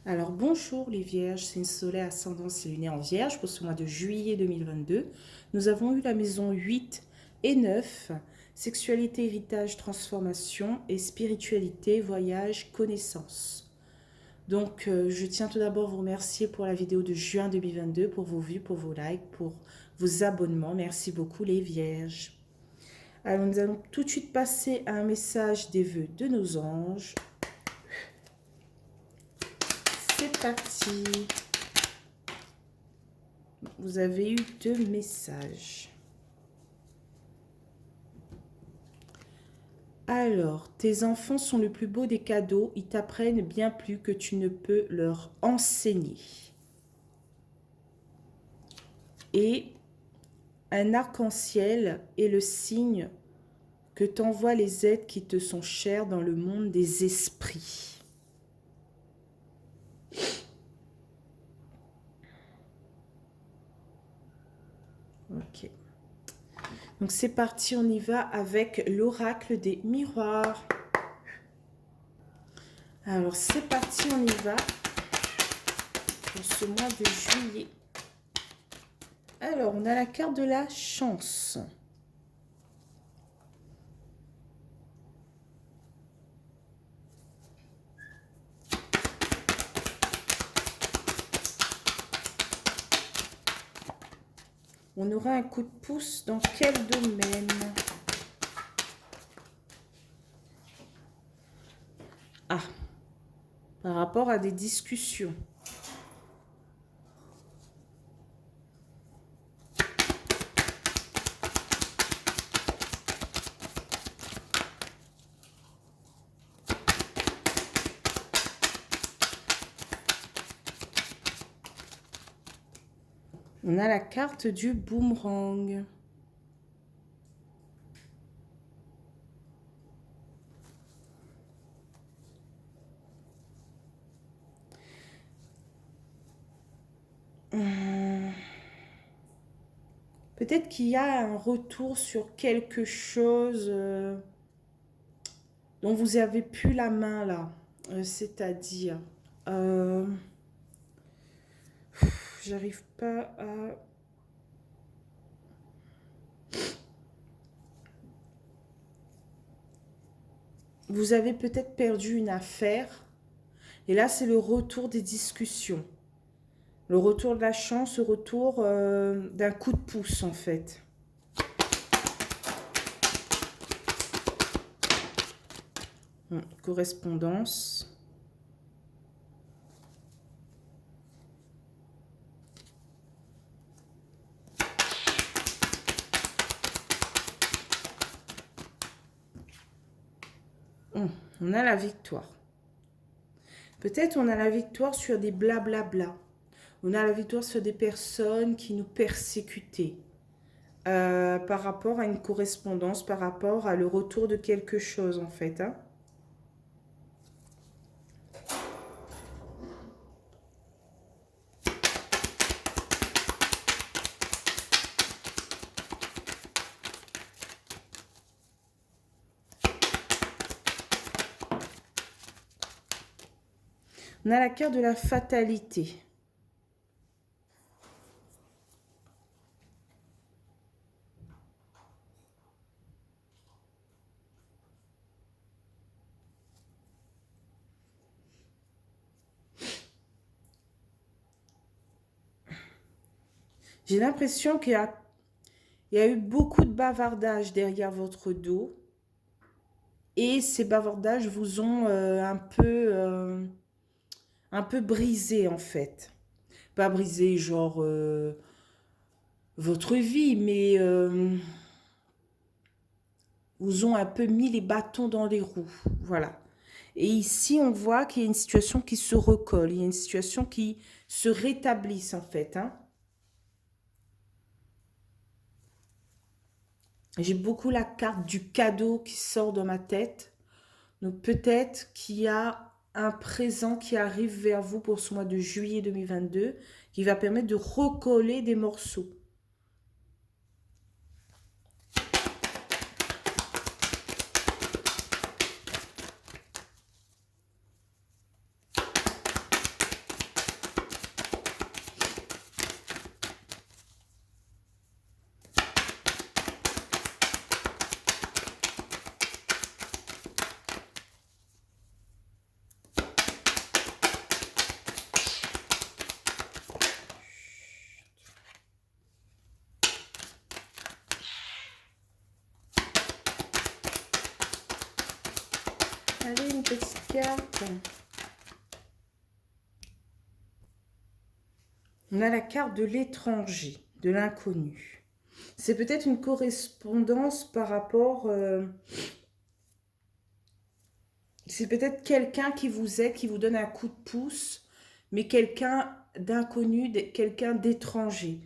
Alors bonjour les Vierges, c'est une Soleil ascendance et lunaire en Vierge pour ce mois de juillet 2022. Nous avons eu la maison 8 et 9, sexualité, héritage, transformation et spiritualité, voyage, connaissance. Donc je tiens tout d'abord à vous remercier pour la vidéo de juin 2022, pour vos vues, pour vos likes, pour vos abonnements. Merci beaucoup les Vierges. Alors nous allons tout de suite passer à un message des vœux de nos anges. C'est parti. Vous avez eu 2 messages. Alors, tes enfants sont le plus beau des cadeaux. Ils t'apprennent bien plus que tu ne peux leur enseigner. Et un arc-en-ciel est le signe que t'envoient les êtres qui te sont chers dans le monde des esprits. Ok. Donc c'est parti, on y va avec l'oracle des miroirs. Alors c'est parti, on y va pour ce mois de juillet. Alors on a la carte de la chance. On aura un coup de pouce dans quel domaine? Ah, par rapport à des discussions. On a la carte du boomerang. Peut-être qu'il y a un retour sur quelque chose dont vous avez plus la main là. C'est-à-dire, j'arrive pas à... Vous avez peut-être perdu une affaire. Et là, c'est le retour des discussions. Le retour de la chance, le retour d'un coup de pouce, en fait. Correspondance. On a la victoire. Peut-être on a la victoire sur des blablabla. On a la victoire sur des personnes qui nous persécutaient. Par rapport à une correspondance, par rapport à le retour de quelque chose, en fait. Hein. On a la carte de la fatalité. J'ai l'impression qu'il y a eu beaucoup de bavardages derrière votre dos. Et ces bavardages vous ont un peu brisé, en fait. Pas brisé, genre, votre vie, mais vous ont un peu mis les bâtons dans les roues. Voilà. Et ici, on voit qu'il y a une situation qui se recolle. Il y a une situation qui se rétablisse, en fait. Hein. J'ai beaucoup la carte du cadeau qui sort de ma tête. Donc peut-être qu'il y a un présent qui arrive vers vous pour ce mois de juillet 2022 qui va permettre de recoller des morceaux. cartes. On a la carte de l'étranger, de l'inconnu. C'est peut-être une correspondance par rapport... c'est peut-être quelqu'un qui vous aide, qui vous donne un coup de pouce, mais quelqu'un d'inconnu, quelqu'un d'étranger.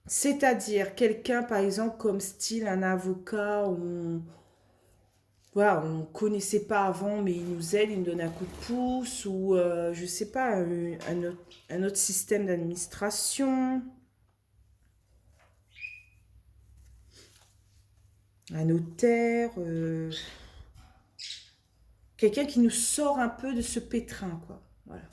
C'est-à-dire quelqu'un, par exemple, comme style un avocat, voilà, on ne connaissait pas avant, mais il nous aide, il nous donne un coup de pouce, ou je ne sais pas, un autre système d'administration, un notaire, quelqu'un qui nous sort un peu de ce pétrin, quoi. Voilà.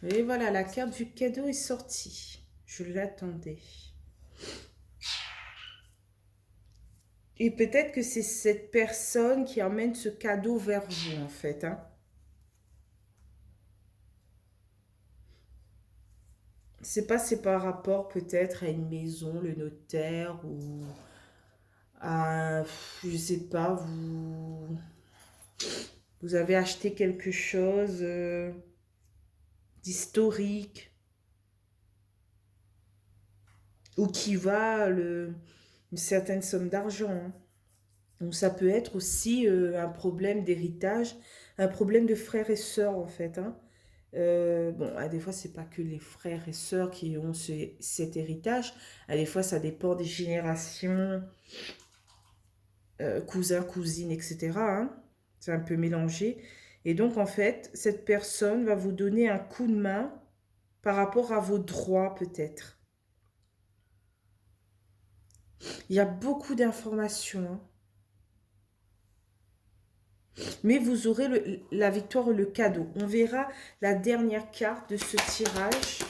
Et voilà, la carte du cadeau est sortie. Je l'attendais. Et peut-être que c'est cette personne qui emmène ce cadeau vers vous, en fait. Hein. C'est pas, c'est par rapport peut-être à une maison, le notaire, ou à, je sais pas, vous avez acheté quelque chose d'historique, ou qui va une certaine somme d'argent. Hein. Donc ça peut être aussi un problème d'héritage, un problème de frères et sœurs en fait. Hein. Bon, des fois, c'est pas que les frères et sœurs qui ont cet héritage. Des fois, ça dépend des générations, cousins, cousines, etc. Hein. C'est un peu mélangé. Et donc, en fait, cette personne va vous donner un coup de main par rapport à vos droits, peut-être. Il y a beaucoup d'informations. Hein. Mais vous aurez la victoire ou le cadeau. On verra la dernière carte de ce tirage.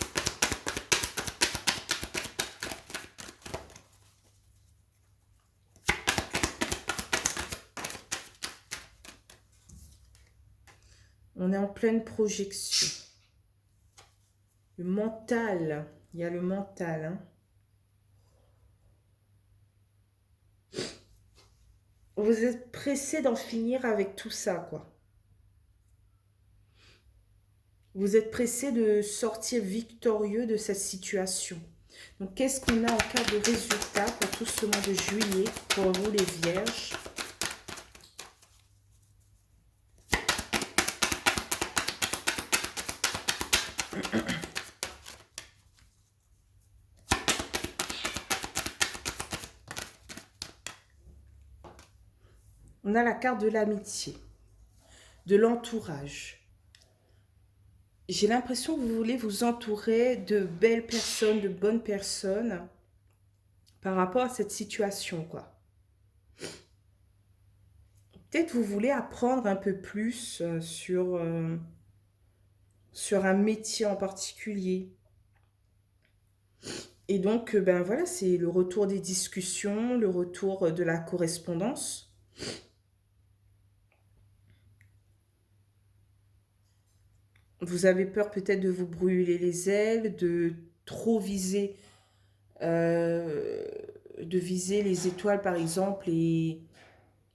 On est en pleine projection. Le mental. Il y a le mental. Hein. Vous êtes pressé d'en finir avec tout ça, quoi. Vous êtes pressé de sortir victorieux de cette situation. Donc, qu'est-ce qu'on a en cas de résultat pour tout ce mois de juillet, pour vous les vierges? On a la carte de l'amitié, de l'entourage. J'ai l'impression que vous voulez vous entourer de belles personnes, de bonnes personnes par rapport à cette situation, quoi. Peut-être vous voulez apprendre un peu plus sur un métier en particulier. Et donc, ben voilà, c'est le retour des discussions, le retour de la correspondance. Vous avez peur peut-être de vous brûler les ailes, de trop viser, euh, de viser les étoiles par exemple et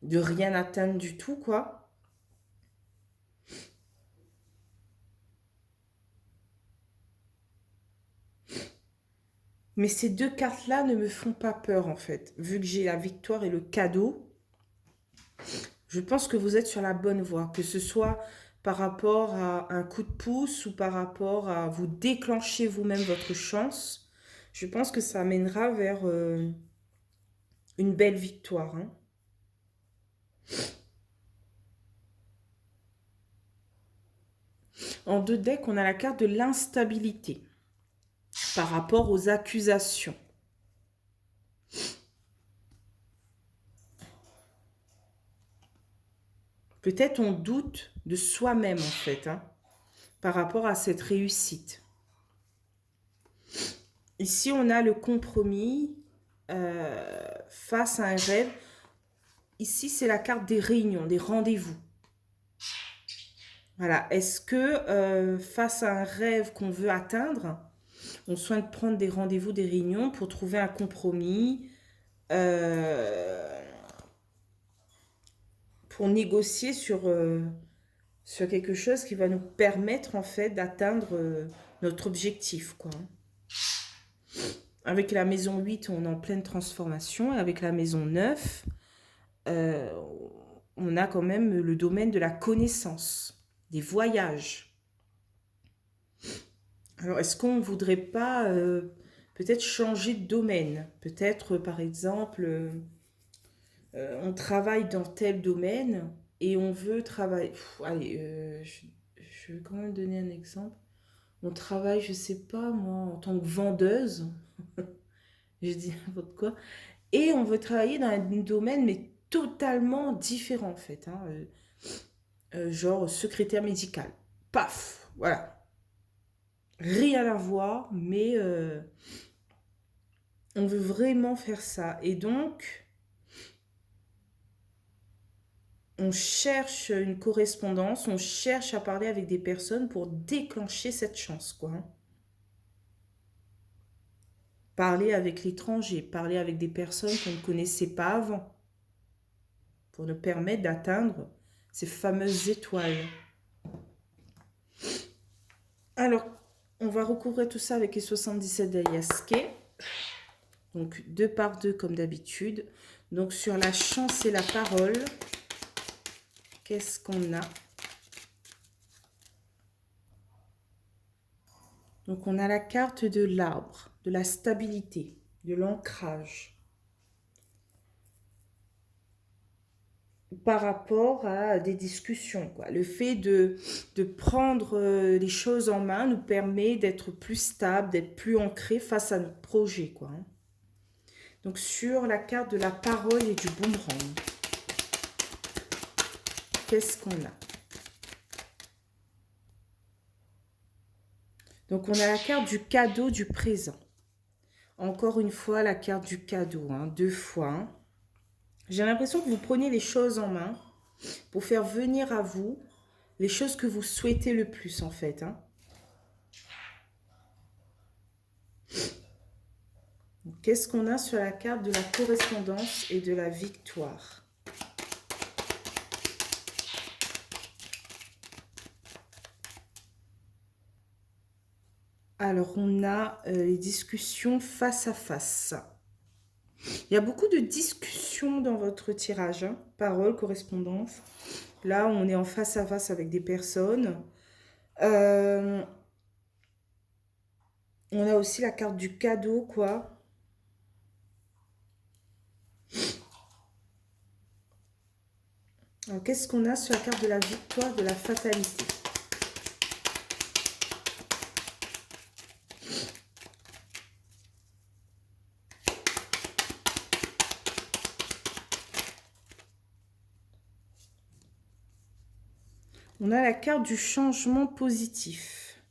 de rien atteindre du tout, quoi. Mais ces deux cartes-là ne me font pas peur en fait. Vu que j'ai la victoire et le cadeau, je pense que vous êtes sur la bonne voie. Que ce soit par rapport à un coup de pouce ou par rapport à vous déclencher vous-même votre chance, je pense que ça mènera vers une belle victoire. Hein. En deux decks, on a la carte de l'instabilité par rapport aux accusations. Peut-être on doute de soi-même en fait, hein, par rapport à cette réussite. Ici, on a le compromis face à un rêve. Ici, c'est la carte des réunions, des rendez-vous. Voilà. Est-ce que face à un rêve qu'on veut atteindre, on souhaite prendre des rendez-vous, des réunions pour trouver un compromis, euh, pour négocier sur quelque chose qui va nous permettre en fait d'atteindre notre objectif, quoi. Avec la maison 8, on est en pleine transformation. Et avec la maison 9, euh, on a quand même le domaine de la connaissance, des voyages. Alors, est-ce qu'on ne voudrait pas peut-être changer de domaine? Peut-être, par exemple, on travaille dans tel domaine et on veut travailler... allez, je vais quand même donner un exemple. On travaille, je sais pas moi, en tant que vendeuse, je dis n'importe quoi, et on veut travailler dans un domaine mais totalement différent en fait, hein, genre secrétaire médical. Paf, voilà, rien à voir, mais on veut vraiment faire ça. Et donc, on cherche une correspondance, on cherche à parler avec des personnes pour déclencher cette chance, quoi, hein. Parler avec l'étranger, parler avec des personnes qu'on ne connaissait pas avant, pour nous permettre d'atteindre ces fameuses étoiles. Alors, on va recouvrir tout ça avec les 77 d'Ayaske. Donc, 2 par 2 comme d'habitude. Donc, sur la chance et la parole, qu'est-ce qu'on a? Donc, on a la carte de l'arbre, de la stabilité, de l'ancrage. Par rapport à des discussions, quoi. Le fait de prendre les choses en main nous permet d'être plus stable, d'être plus ancré face à notre projet, quoi, hein. Donc, sur la carte de la parole et du boomerang, qu'est-ce qu'on a? Donc, on a la carte du cadeau du présent. Encore une fois, la carte du cadeau, hein, 2 fois, hein. J'ai l'impression que vous prenez les choses en main pour faire venir à vous les choses que vous souhaitez le plus, en fait, hein. Qu'est-ce qu'on a sur la carte de la correspondance et de la victoire? Alors, on a les discussions face à face. Il y a beaucoup de discussions dans votre tirage, hein. Parole, correspondance. Là, on est en face à face avec des personnes. Euh, on a aussi la carte du cadeau, quoi. Alors, qu'est-ce qu'on a sur la carte de la victoire, de la fatalité? On a la carte du changement positif.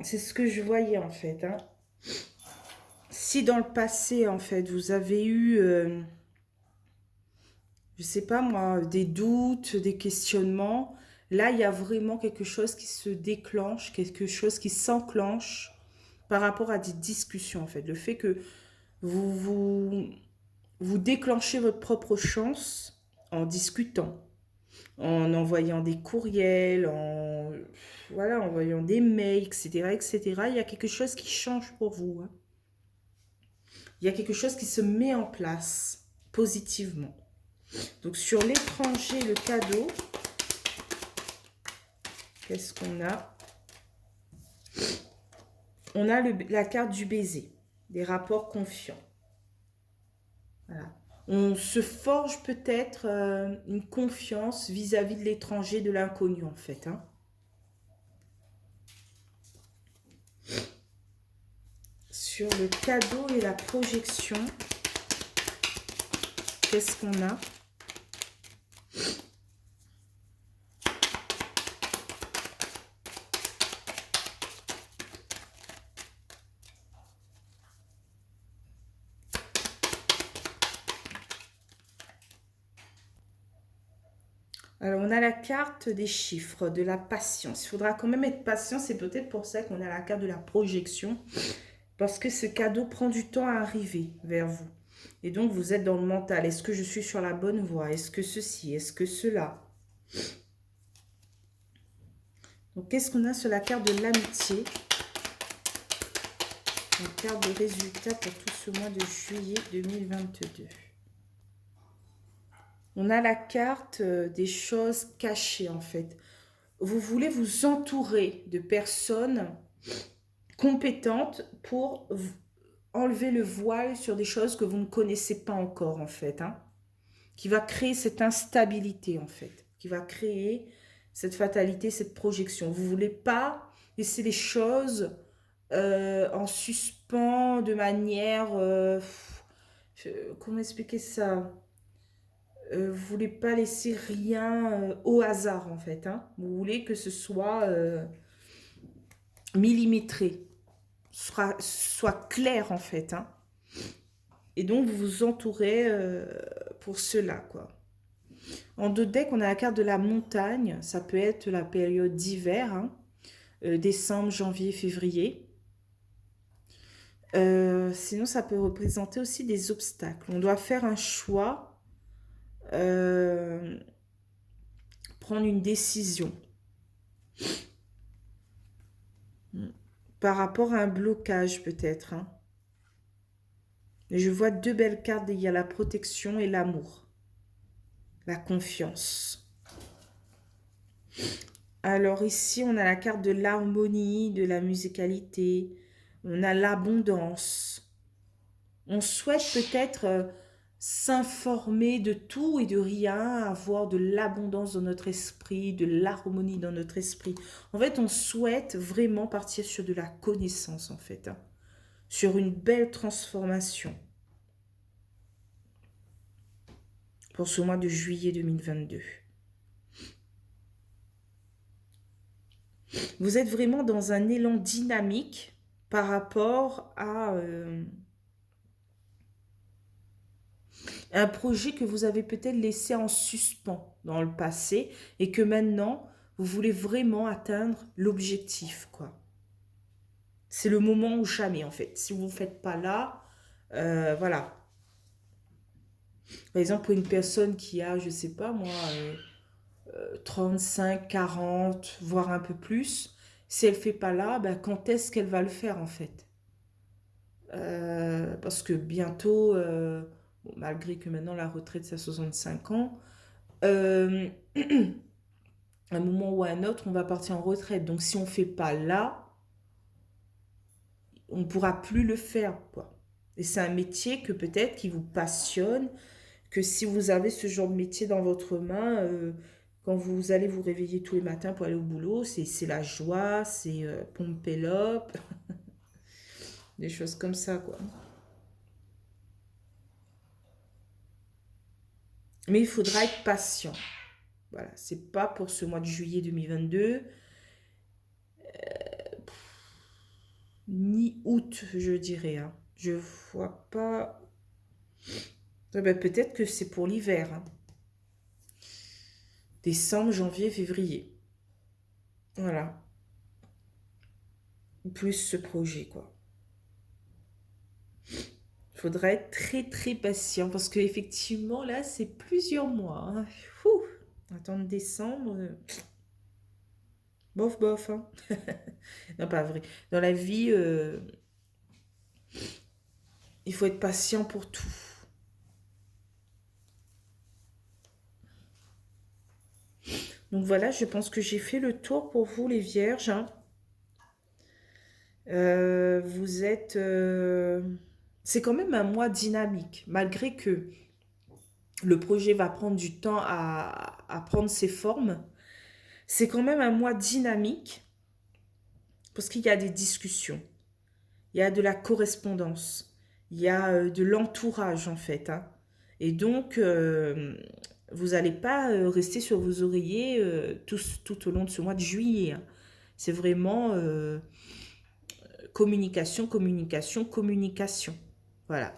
C'est ce que je voyais en fait, hein. Si dans le passé, en fait, vous avez eu, je sais pas moi, des doutes, des questionnements, là, il y a vraiment quelque chose qui se déclenche, quelque chose qui s'enclenche par rapport à des discussions, en fait. Le fait que vous, vous, vous déclenchez votre propre chance en discutant, en envoyant des courriels, en, voilà, en envoyant des mails, etc., etc. Il y a quelque chose qui change pour vous, hein. Il y a quelque chose qui se met en place positivement. Donc, sur l'étranger, le cadeau, qu'est-ce qu'on a? On a la carte du baiser, des rapports confiants. Voilà. On se forge peut-être une confiance vis-à-vis de l'étranger, de l'inconnu, en fait, hein. Sur le cadeau et la projection, qu'est-ce qu'on a? Alors, on a la carte des chiffres, de la patience. Il faudra quand même être patient. C'est peut-être pour ça qu'on a la carte de la projection. Parce que ce cadeau prend du temps à arriver vers vous. Et donc, vous êtes dans le mental. Est-ce que je suis sur la bonne voie? Est-ce que ceci? Est-ce que cela? Donc, qu'est-ce qu'on a sur la carte de l'amitié? La carte de résultat pour tout ce mois de juillet 2022. On a la carte des choses cachées, en fait. Vous voulez vous entourer de personnes compétentes pour enlever le voile sur des choses que vous ne connaissez pas encore, en fait. Hein, qui va créer cette instabilité, en fait. Qui va créer cette fatalité, cette projection. Vous ne voulez pas laisser les choses en suspens de manière... comment expliquer ça? Vous voulez pas laisser rien au hasard, en fait. Hein. Vous voulez que ce soit millimétré, soit clair, en fait. Hein. Et donc, vous vous entourez pour cela, quoi. En deux decks, on a la carte de la montagne. Ça peut être la période d'hiver, hein, décembre, janvier, février. Sinon, ça peut représenter aussi des obstacles. On doit faire un choix, prendre une décision par rapport à un blocage peut-être. Hein. Et je vois deux belles cartes. Il y a la protection et l'amour. La confiance. Alors ici, on a la carte de l'harmonie, de la musicalité. On a l'abondance. On souhaite peut-être s'informer de tout et de rien, avoir de l'abondance dans notre esprit, de l'harmonie dans notre esprit. En fait, on souhaite vraiment partir sur de la connaissance, en fait. Hein, sur une belle transformation pour ce mois de juillet 2022. Vous êtes vraiment dans un élan dynamique par rapport à un projet que vous avez peut-être laissé en suspens dans le passé et que maintenant, vous voulez vraiment atteindre l'objectif, quoi. C'est le moment ou jamais, en fait. Si vous ne faites pas là, voilà. Par exemple, pour une personne qui a, je ne sais pas moi, 35, 40, voire un peu plus, si elle ne fait pas là, ben, quand est-ce qu'elle va le faire, en fait? Parce que bientôt, bon, malgré que maintenant la retraite c'est à 65 ans, euh, à un moment ou à un autre, on va partir en retraite. Donc si on ne fait pas là, on ne pourra plus le faire, quoi. Et c'est un métier que peut-être qui vous passionne, que si vous avez ce genre de métier dans votre main, quand vous allez vous réveiller tous les matins pour aller au boulot, c'est la joie, c'est pomper l'op, des choses comme ça, quoi. Mais il faudra être patient. Voilà, c'est pas pour ce mois de juillet 2022, ni août, je dirais. Hein. Je vois pas. Eh ben, peut-être que c'est pour l'hiver. Hein. Décembre, janvier, février. Voilà. Plus ce projet, quoi. Il faudra être très très patient parce que effectivement là, c'est plusieurs mois. Hein. Ouh, attendre décembre. Bof, bof. Hein. Non, pas vrai. Dans la vie, il faut être patient pour tout. Donc voilà, je pense que j'ai fait le tour pour vous les vierges. Hein. Vous êtes... c'est quand même un mois dynamique, malgré que le projet va prendre du temps à prendre ses formes. C'est quand même un mois dynamique, parce qu'il y a des discussions, il y a de la correspondance, il y a de l'entourage en fait. Hein. Et donc, vous n'allez pas rester sur vos oreillers tout au long de ce mois de juillet. Hein. C'est vraiment communication, communication, communication. Voilà.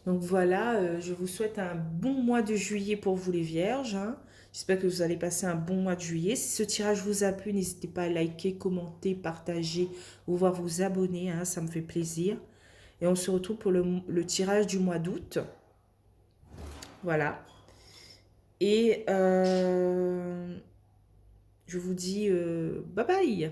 Donc voilà, je vous souhaite un bon mois de juillet pour vous les vierges, hein. J'espère que vous allez passer un bon mois de juillet. Si ce tirage vous a plu, n'hésitez pas à liker, commenter, partager ou voir vous abonner, hein, ça me fait plaisir. Et on se retrouve pour le tirage du mois d'août. Voilà. Et je vous dis bye bye.